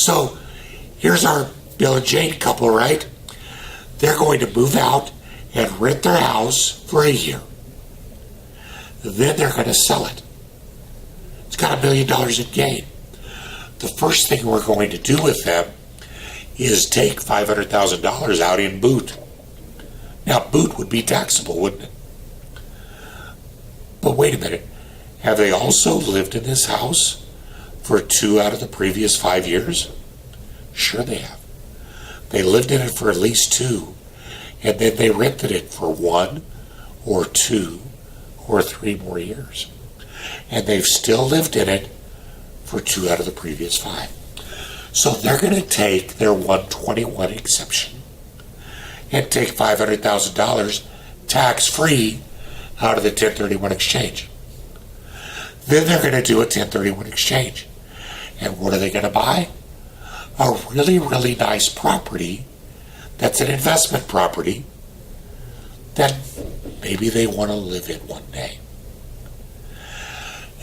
So here's our Bill and Jane couple, right? They're going to move out and rent their house for a year. Then they're going to sell it. It's got $1 million in gain. The first thing we're going to do with them is take $500,000 out in boot. Now, boot would be taxable, wouldn't it? But wait a minute. Have they also lived in this house for 2 out of the previous 5 years? Sure they have. They lived in it for at least 2, and then they rented it for 1 or 2 or 3 more years. And they've still lived in it for 2 out of the previous 5. So they're going to take their 121 exemption and take $500,000 tax-free out of the 1031 exchange. Then they're going to do a 1031 exchange. And what are they going to buy? A really, really nice property that's an investment property that maybe they want to live in one day.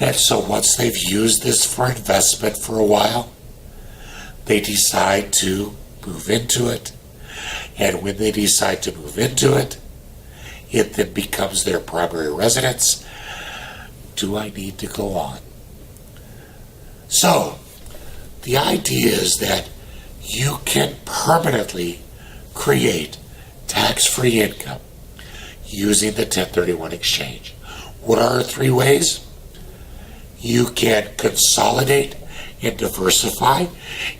And so once they've used this for investment for a while, they decide to move into it. And when they decide to move into it, it then becomes their primary residence. Do I need to go on? So, the idea is that you can permanently create tax-free income using the 1031 exchange. What are 3 ways? You can consolidate and diversify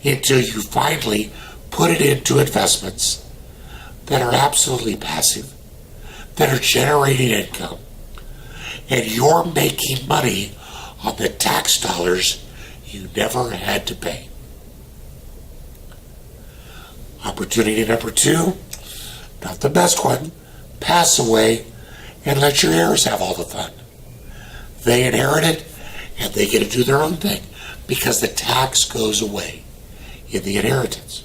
until you finally put it into investments that are absolutely passive, that are generating income, and you're making money on the tax dollars you never had to pay. Opportunity number 2, not the best one, pass away and let your heirs have all the fun. They inherit it and they get to do their own thing because the tax goes away in the inheritance.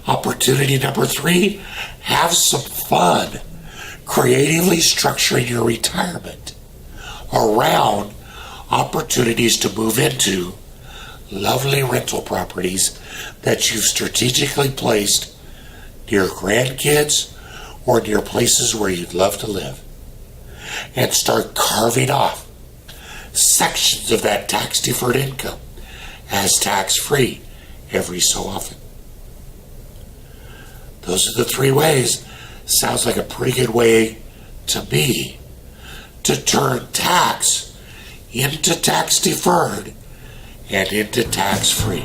Opportunity number 3, have some fun creatively structuring your retirement around opportunities to move into lovely rental properties that you've strategically placed near grandkids or near places where you'd love to live, and start carving off sections of that tax-deferred income as tax-free every so often. Those are the 3 ways. Sounds like a pretty good way to me to turn tax into tax-deferred and into tax-free.